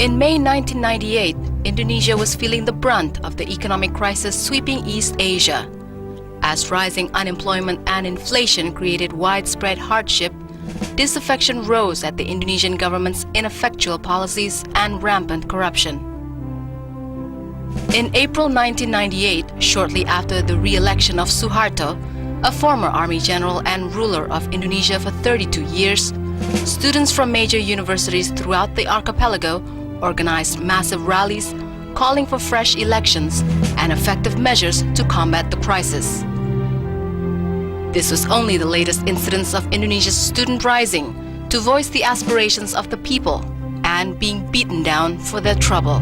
In May 1998, Indonesia was feeling the brunt of the economic crisis sweeping East Asia. As rising unemployment and inflation created widespread hardship, disaffection rose at the Indonesian government's ineffectual policies and rampant corruption. In April 1998, shortly after the re-election of Suharto, a former army general and ruler of Indonesia for 32 years, students from major universities throughout the archipelago organized massive rallies calling for fresh elections and effective measures to combat the crisis. This was only the latest incidence of Indonesia's student rising to voice the aspirations of the people and being beaten down for their trouble.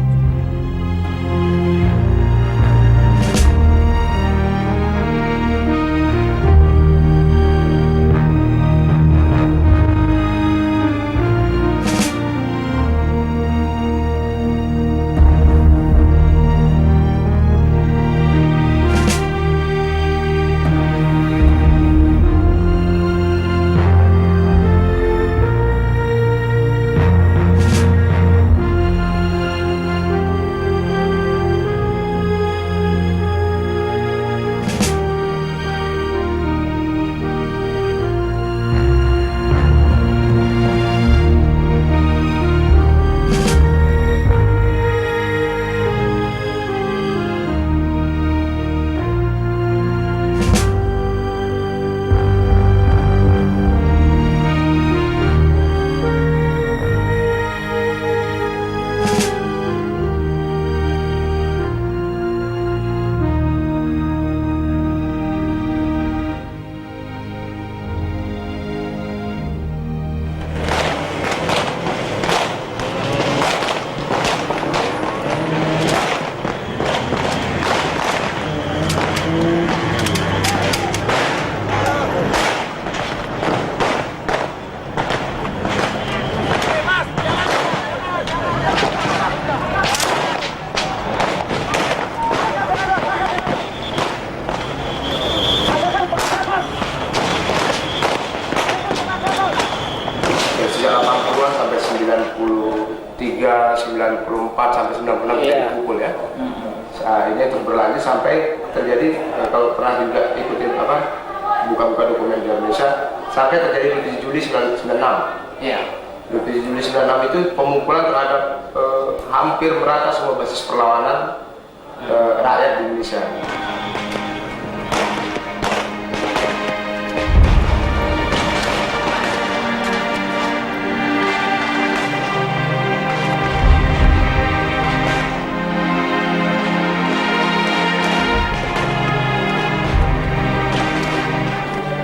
Sampai 96 dipukul ya. Nah, ini terus berlanjut sampai terjadi kalau pernah juga ikutin buka-buka dokumen di Indonesia sampai terjadi 7 Juli 96. Iya. 7 Juli 96 itu pemukulan terhadap hampir merata semua basis perlawanan rakyat di Indonesia.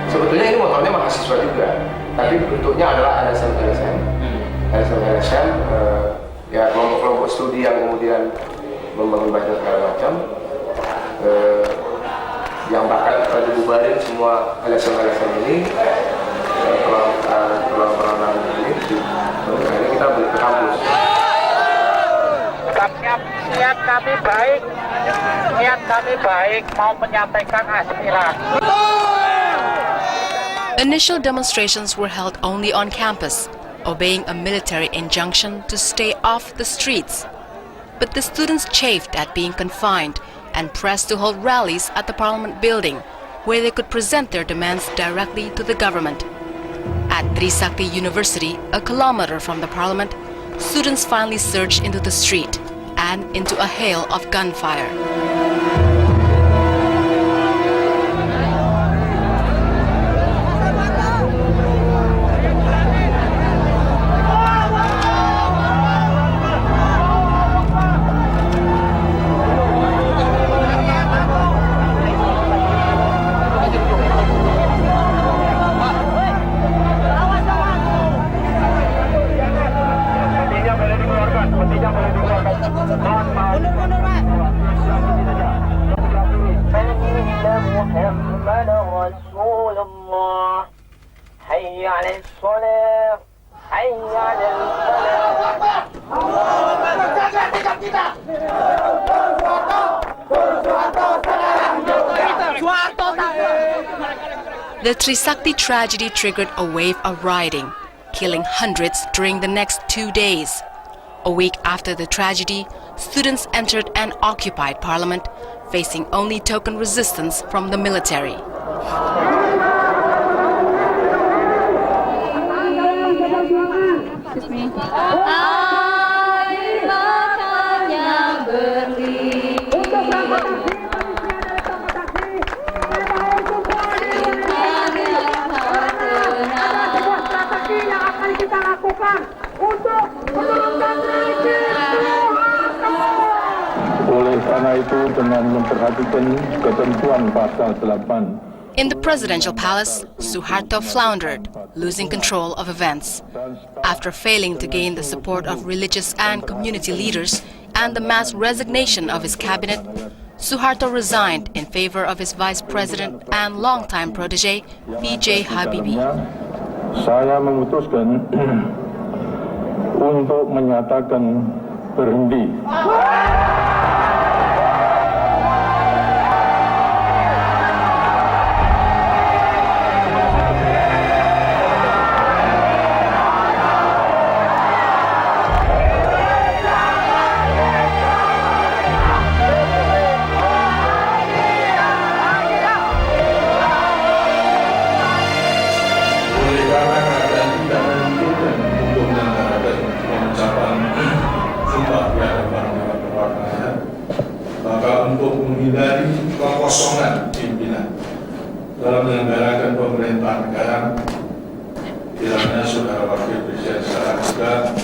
Sebetulnya ini motornya mahasiswa juga, tapi bentuknya adalah LSM, ya kelompok-kelompok studi yang kemudian membangun banyak segala macam, yang bahkan dibubarin semua LSM ini, perlawanan ini, akhirnya kita balik ke kampus. Niat kami baik mau menyampaikan aspirasi. Initial demonstrations were held only on campus, obeying a military injunction to stay off the streets. But the students chafed at being confined and pressed to hold rallies at the Parliament building, where they could present their demands directly to the government. At Trisakti University, a kilometer from the Parliament, students finally surged into the street and into a hail of gunfire. The Trisakti tragedy triggered a wave of rioting, killing hundreds during the next 2 days. A week after the tragedy, students entered an occupied parliament, facing only token resistance from the military. Oleh karena itu, dengan memperhatikan ketentuan pasal 8. In the presidential palace, Suharto floundered, losing control of events. After failing to gain the support of religious and community leaders and the mass resignation of his cabinet, Suharto resigned in favor of his vice president and longtime protege, B.J. Habibie. Saya memutuskan untuk menyatakan berhenti. Maka untuk menghindari kekosongan pimpinan dalam menyelenggarakan pemerintahan negara, kiranya Saudara Wakil Presiden secara tegas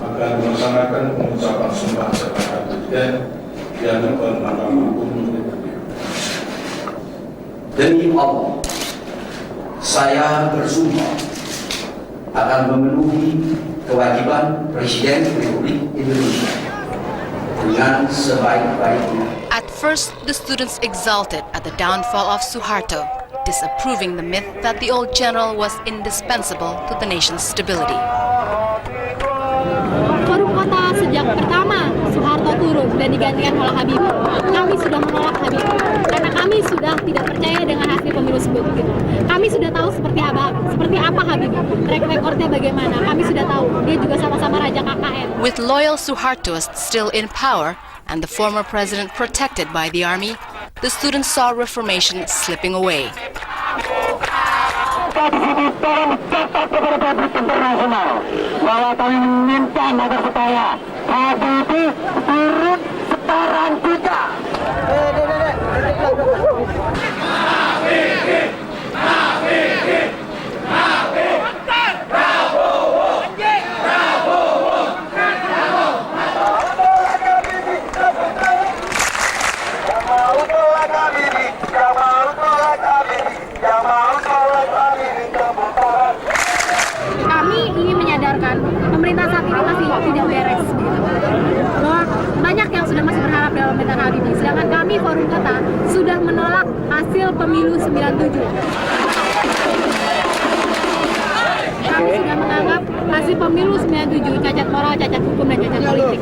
akan melaksanakan pengucapan sumpah jabatan Presiden yang dapat Mahkamah Agung Republik. Demi Allah, saya bersumpah akan memenuhi kewajiban Presiden Republik Indonesia dengan sebaik-baiknya. At first, the students exulted at the downfall of Suharto, disapproving the myth that the old general was indispensable to the nation's stability. Forum Kota sejak pertama Suharto turun dan digantikan oleh Habibie, kami sudah menolak Habibie karena kami sudah tidak percaya dengan hasil pemilu sebelumnya. Kami sudah tahu seperti apa Habibie, track recordnya bagaimana. Kami sudah tahu dia juga sama-sama raja KKN. With loyal Suhartoists still in power and the former president protected by the army, the students saw reformation slipping away. Kita di sini tolong catat kepada publik internasional bahwa kami meminta agar supaya Habibie turun sekarang juga. Kami ingin menyadarkan pemerintah saat ini masih tidak beres. Bahwa banyak yang sudah masih berharap dalam pemerintahan Habibie. Sedangkan kami Forum Kota sudah menolak hasil pemilu 97. Kami sudah menganggap hasil pemilu 97 cacat moral, cacat hukum, dan cacat politik.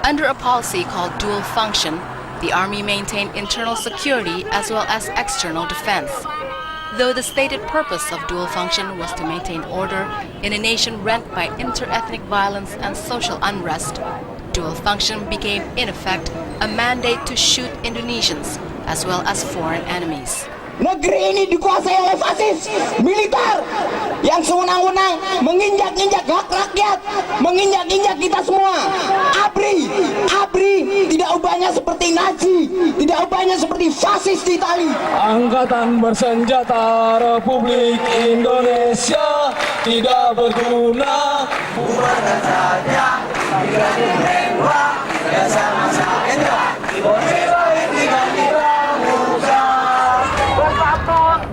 Under a policy called dual function, the army maintained internal security as well as external defense. Though the stated purpose of dual function was to maintain order in a nation rent by inter-ethnic violence and social unrest, dual function became, in effect, a mandate to shoot Indonesians as well as foreign enemies. Negeri ini dikuasai oleh fasis militer. yang sewenang-wenang menginjak-injak hak rakyat, menginjak-injak kita semua. ABRI tidak ubahnya seperti Nazi, tidak ubahnya seperti fasis di Itali. Angkatan Bersenjata Republik Indonesia tidak berguna. Bubarkan saja migrasi mereka, ya sama saja. Bersatu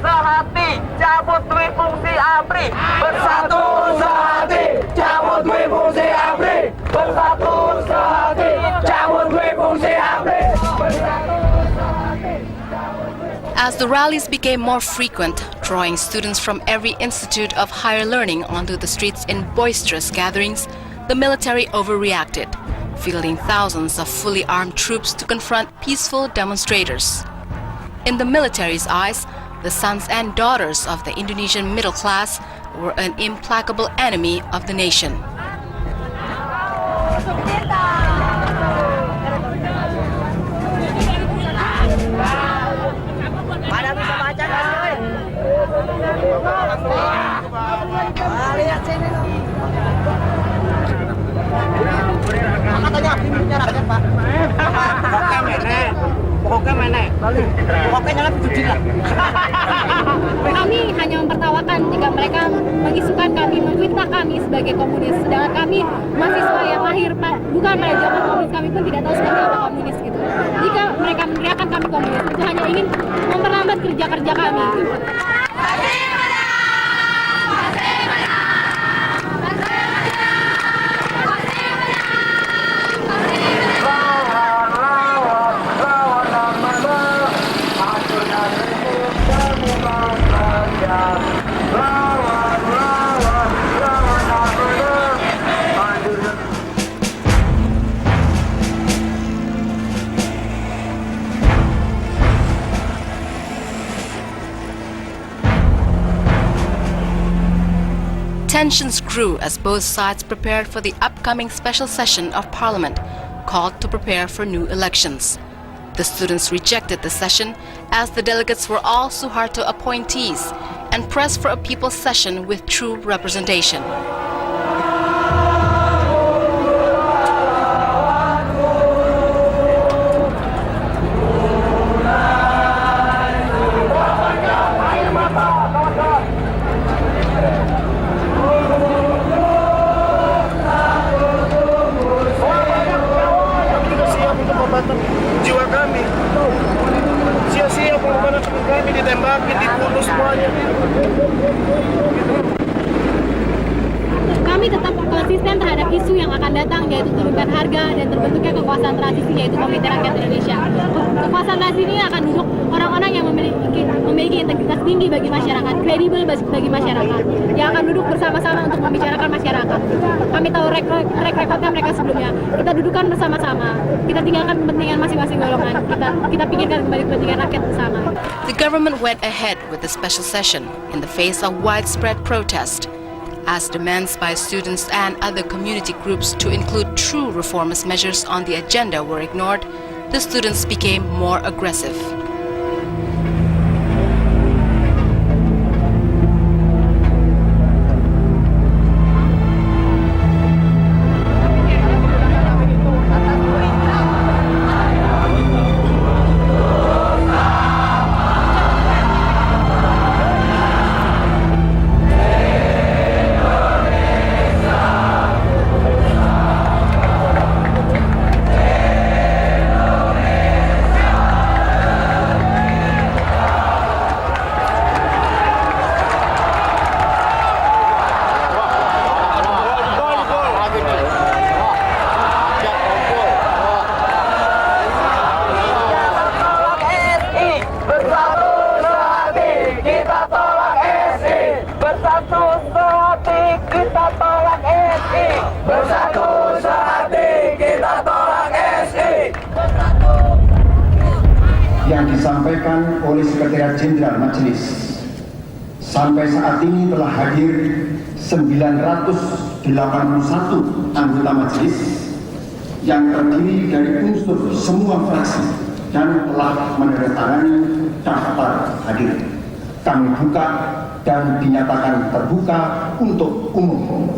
sehati, cabut dui fungsi ABRI. Bersatu sehati, cabut dui fungsi ABRI. Bersatu sehati, cabut dui fungsi ABRI. As the rallies became more frequent, drawing students from every institute of higher learning onto the streets in boisterous gatherings, the military overreacted, fielding thousands of fully armed troops to confront peaceful demonstrators. In the military's eyes, the sons and daughters of the Indonesian middle class were an implacable enemy of the nation. Kami hanya mempertawakan jika mereka mengisukan kami, memfitnah kami sebagai komunis. Sedangkan kami mahasiswa yang lahir bukan pada zaman komunis, kami pun tidak tahu seperti apa komunis gitu. Jika mereka meneriakan kami komunis, itu hanya ingin memperlambat kerja-kerja kami. Tensions grew as both sides prepared for the upcoming special session of Parliament, called to prepare for new elections. The students rejected the session as the delegates were all Suharto appointees and pressed for a people's session with true representation. Jiwa kami sia-sia pengorbanan kami ditembakin, dibunuh semuanya. Kami tetap konsisten terhadap isu yang akan datang, yaitu turunkan harga dan terbentuknya kekuasaan transisi, yaitu Komite Rakyat Indonesia. Kekuasaan transisi ini akan duduk orang-orang yang memiliki integritas tinggi bagi masyarakat, kredibel bagi masyarakat, yang akan duduk bersama-sama untuk membicarakan masyarakat. Kami tahu rekodnya mereka sebelumnya. Kita dudukan bersama-sama, kita tinggalkan kepentingan masing-masing golongan, kita pikirkan kembali kepentingan rakyat bersama. The government went ahead with the special session in the face of widespread protest. As demands by students and other community groups to include true reformist measures on the agenda were ignored, the students became more aggressive. Yang disampaikan oleh Sekretariat Jenderal Majelis, sampai saat ini telah hadir 981 anggota majelis yang terdiri dari unsur semua fraksi dan telah menandatangani daftar hadir. kami buka dan dinyatakan terbuka untuk umum.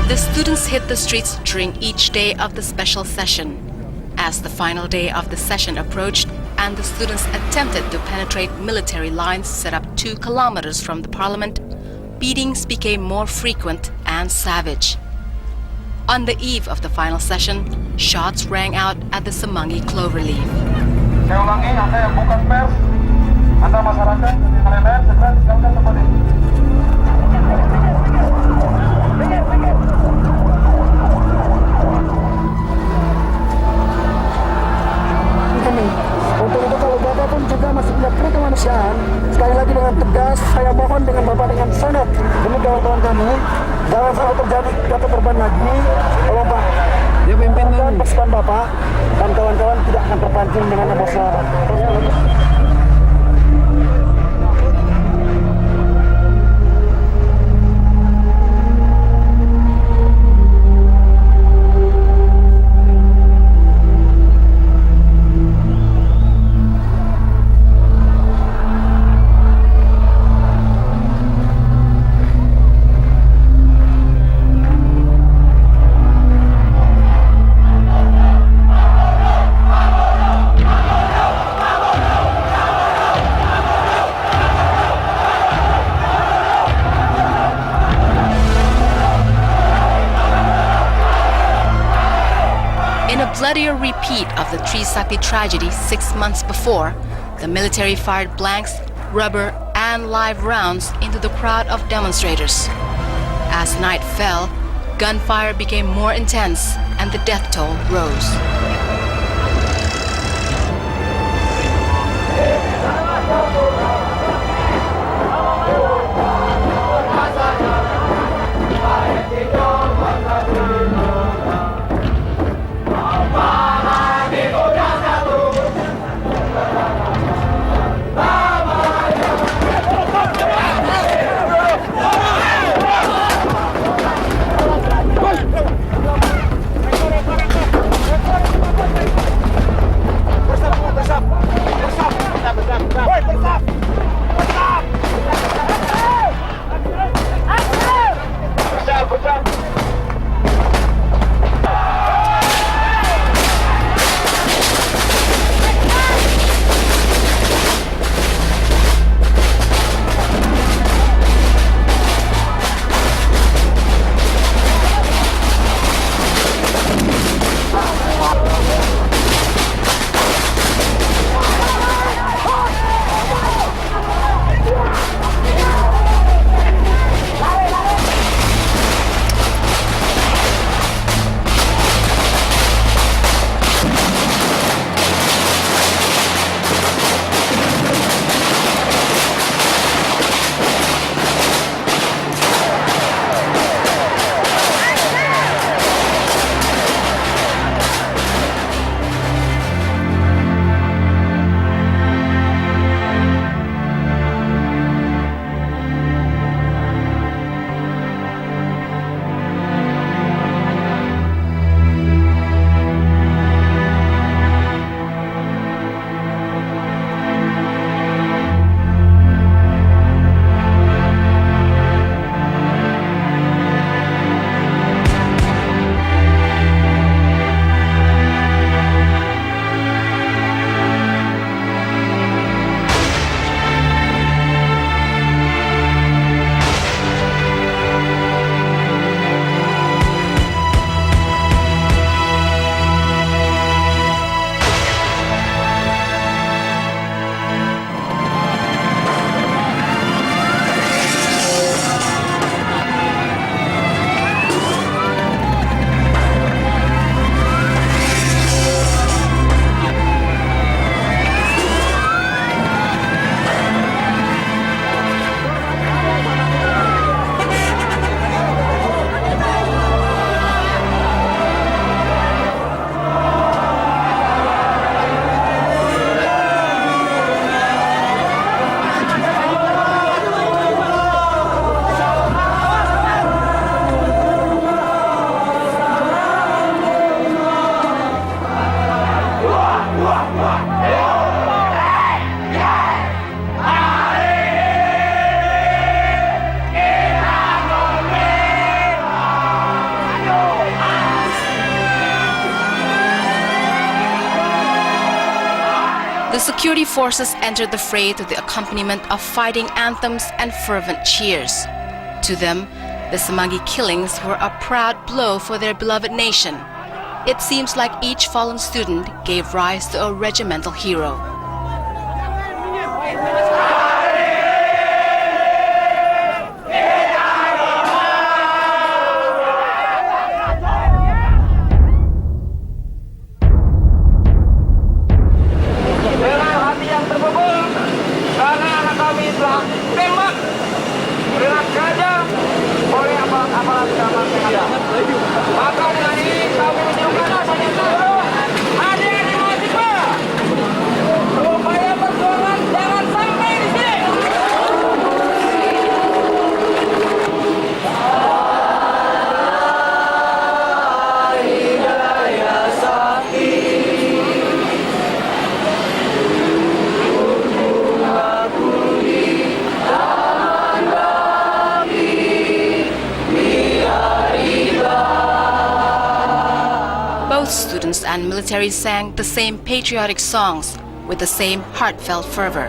The students hit the streets during each day of the special session. As the final day of the session approached and the students attempted to penetrate military lines set up 2 kilometers from the parliament, beatings became more frequent and savage. On the eve of the final session, shots rang out at the Semanggi Cloverleaf. Saya ulangi, Anda yang bukan pers, Anda masyarakat, yang lain-lain, segera tinggalkan tempat ini. Untuk itu kalau Bapak pun juga masih punya peri kemanusiaan, sekali lagi dengan tegas saya mohon dengan Bapak dengan sangat demi kawan-kawan kami, jangan sampai terjadi jatuh korban lagi. Kalau Pak dan pasukan Bapak dan kawan-kawan tidak akan terpancing dengan emosional. Bloodier repeat of the Trisakti tragedy 6 months before, the military fired blanks, rubber, and live rounds into the crowd of demonstrators. As night fell, gunfire became more intense and the death toll rose. The security forces entered the fray to the accompaniment of fighting anthems and fervent cheers. To them, the Semanggi killings were a proud blow for their beloved nation. It seems like each fallen student gave rise to a regimental hero. Dengan hati yang terpukul karena anak kami telah tembak dengan sengaja oleh aparat keamanan negara. Maka dengan ini kami menunjukkan adik-adik mahasiswa upaya perjuangan jangan sampai di sini. Both students and military sang the same patriotic songs with the same heartfelt fervor.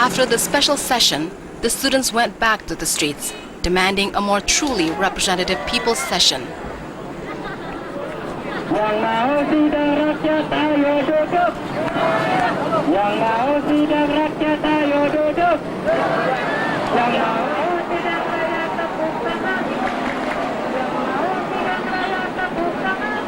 After the special session, the students went back to the streets, demanding a more truly representative people's session. Yang mau sidang rakyat ayo duduk. Yang mau sidang rakyat ayo duduk. Yang mau sidang rakyat tepuk tangan. Yang mau sidang rakyat tepuk tangan.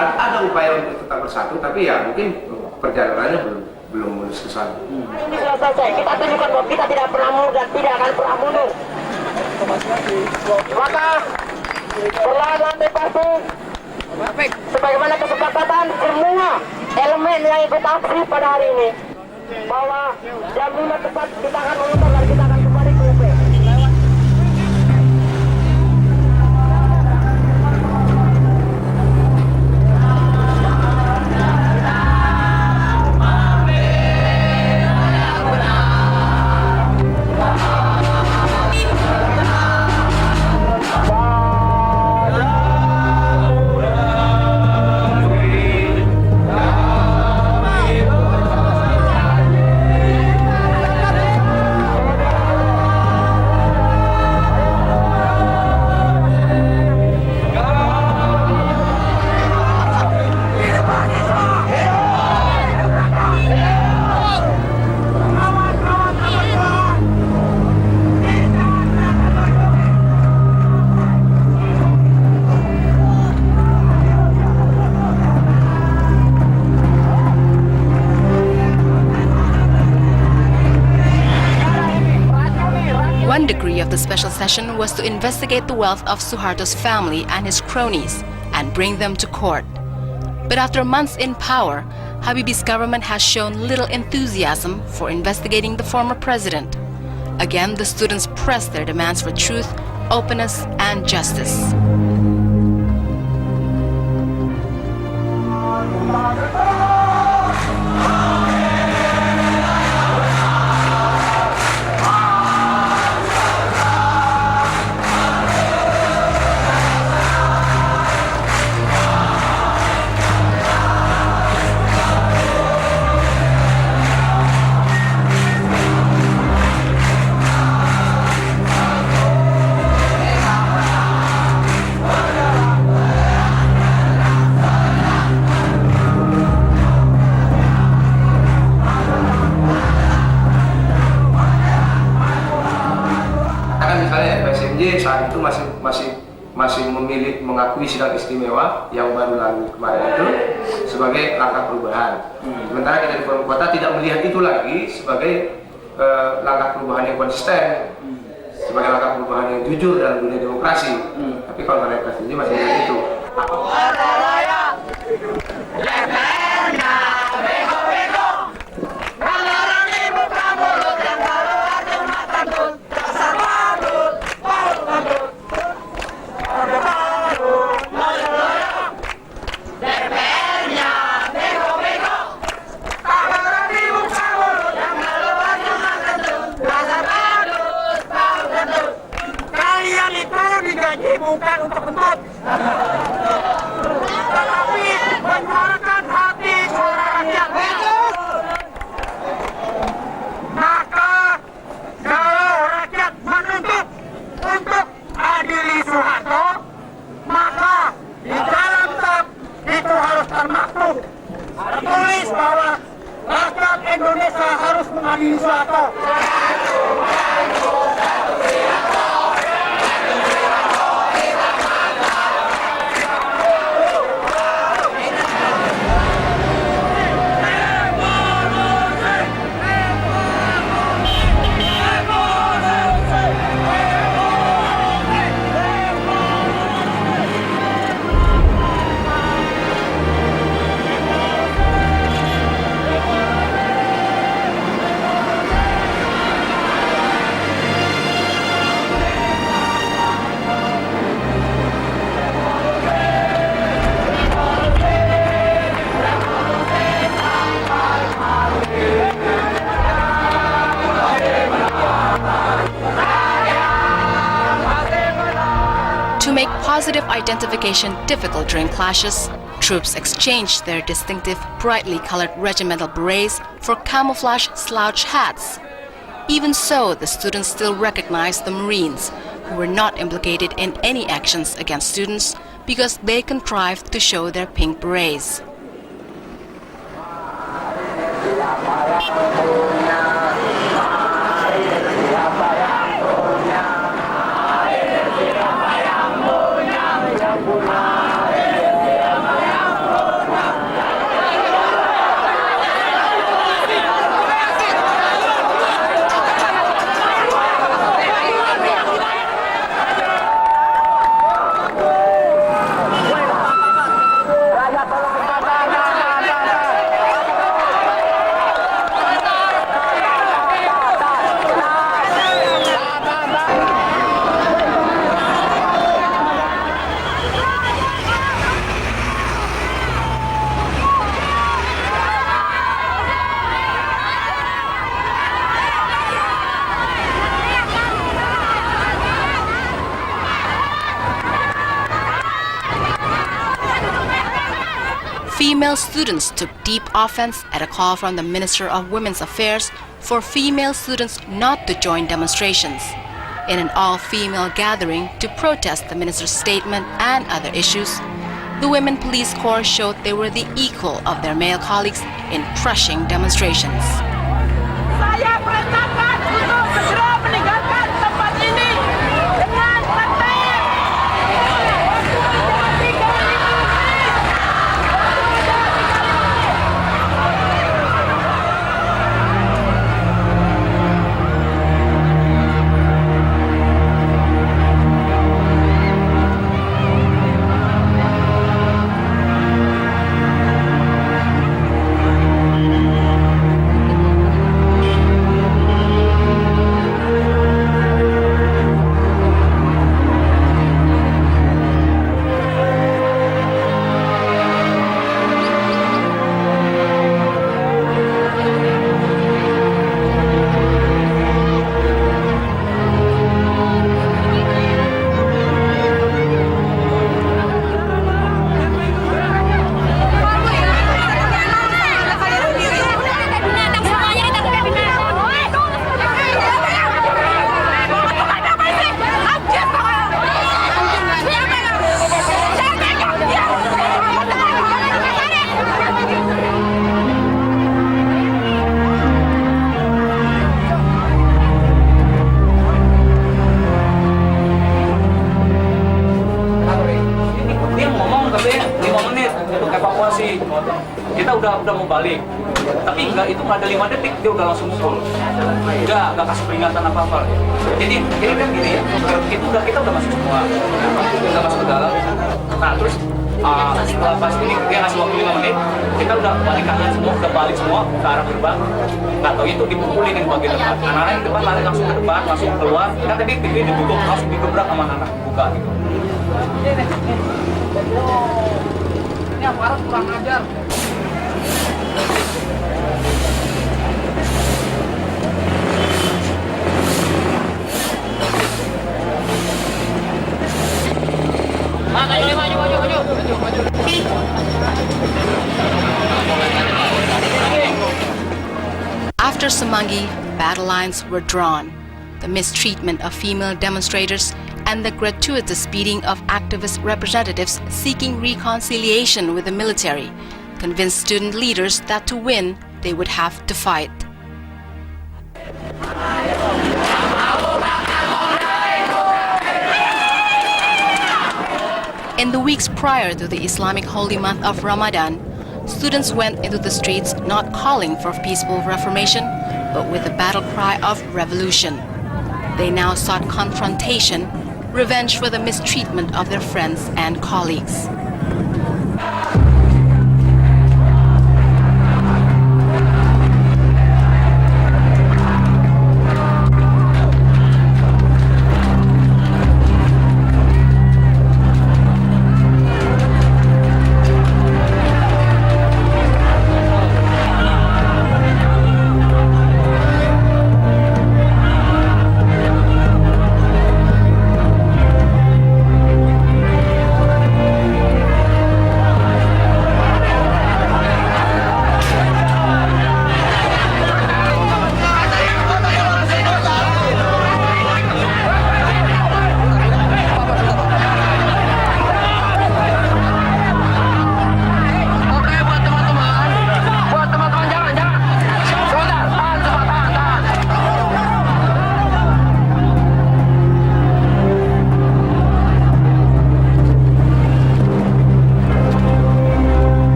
Ada upaya untuk tetap bersatu, tapi ya mungkin perjalanannya belum mulus ke sana. Ini sudah selesai. Kita tunjukkan bahwa kita tidak pernah mundur dan tidak akan pernah mundur. Maka perlahan bebaskan sebagaimana kesepakatan semua elemen yang ikut aksi pada hari ini bahwa jam 5 tepat kita akan memutar dan kita akan kembali ke UP. One decree of the special session was to investigate the wealth of Suharto's family and his cronies and bring them to court. But after months in power, Habibie's government has shown little enthusiasm for investigating the former president. Again, the students pressed their demands for truth, openness, and justice. saat itu masih memilih mengakui sidang istimewa yang baru lalu kemarin itu sebagai langkah perubahan. Sementara kita di Forum Kota tidak melihat itu lagi sebagai langkah perubahan yang konsisten, sebagai langkah perubahan yang jujur dalam dunia demokrasi. Tapi kalau mereka sendiri masih melihat itu. Kalian itu digaji bukan untuk kentut, tetapi menyuarakan hati suara rakyat. Maka kalau rakyat menuntut untuk adili Soeharto, maka di dalam TAP itu harus termaktub tertulis bahwa rakyat Indonesia harus mengadili Soeharto. To make positive identification difficult during clashes, troops exchanged their distinctive, brightly colored regimental berets for camouflage slouch hats. Even so, the students still recognized the Marines, who were not implicated in any actions against students because they contrived to show their pink berets. Female students took deep offense at a call from the Minister of Women's Affairs for female students not to join demonstrations. In an all-female gathering to protest the minister's statement and other issues, the Women Police Corps showed they were the equal of their male colleagues in crushing demonstrations. Saya perintahkan untuk segera meninggalkan tempat ini dengan tertib. kita udah mau balik, tapi itu nggak ada 5 detik dia udah langsung full, nggak kasih peringatan apa-apa. Jadi kan gini ya, kita udah masuk semua, udah masuk ke dalam. Nah terus setelah pas ini dia ngasih waktu 5 menit, kita udah balik kanan semua, udah balik semua ke arah gerbang. Nggak tahu itu dipukulin yang bagian depan, anak-anak yang depan lari langsung ke depan, langsung keluar. Kan tadi pintunya ditutup, langsung digebrak sama anak buka gitu. Ini aparat kurang ajar. After Semanggi, battle lines were drawn. The mistreatment of female demonstrators and the gratuitous beating of activist representatives seeking reconciliation with the military convinced student leaders that to win, they would have to fight. In the weeks prior to the Islamic holy month of Ramadan, students went into the streets not calling for peaceful reformation, but with the battle cry of revolution. They now sought confrontation, revenge for the mistreatment of their friends and colleagues.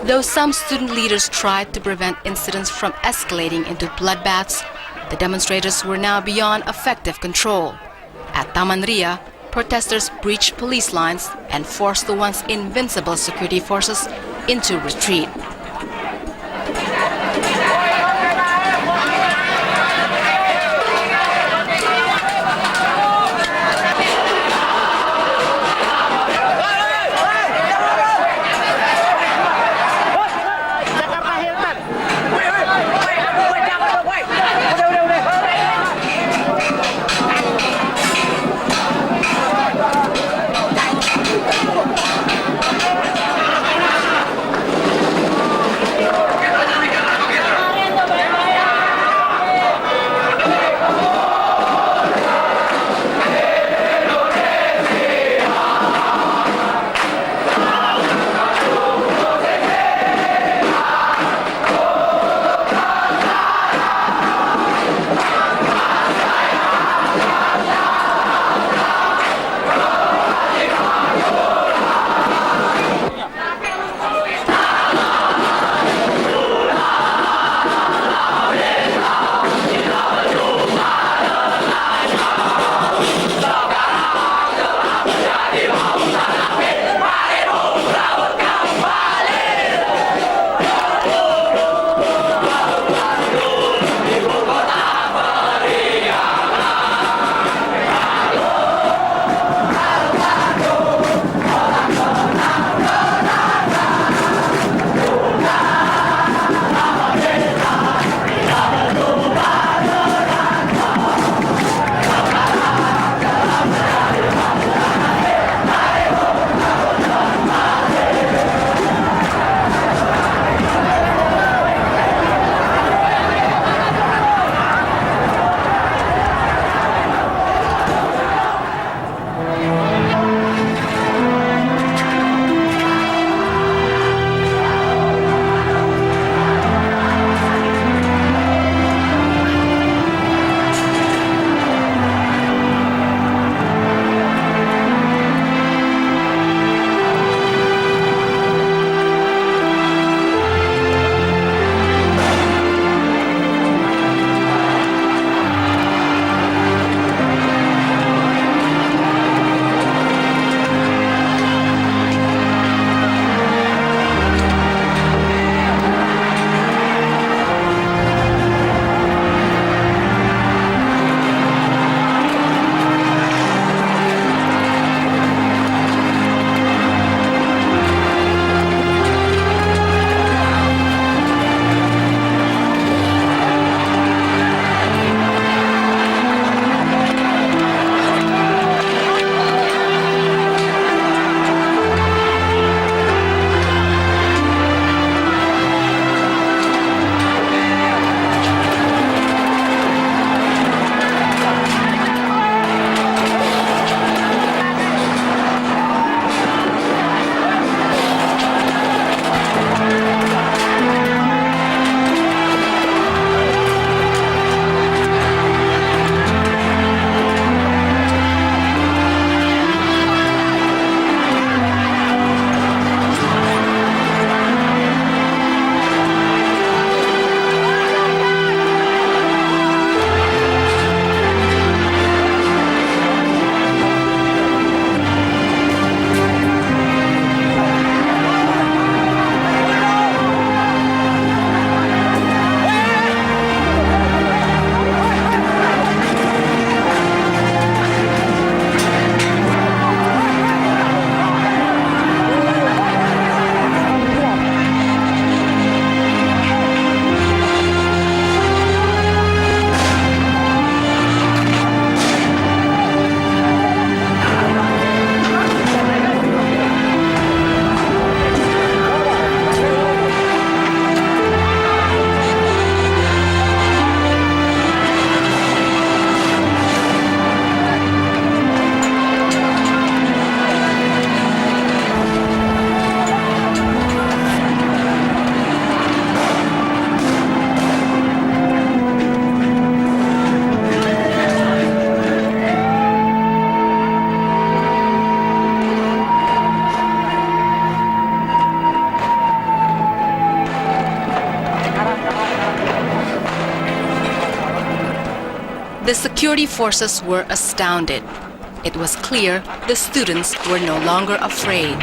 Though some student leaders tried to prevent incidents from escalating into bloodbaths, the demonstrators were now beyond effective control. At Taman Ria, protesters breached police lines and forced the once invincible security forces into retreat. The security forces were astounded. It was clear the students were no longer afraid.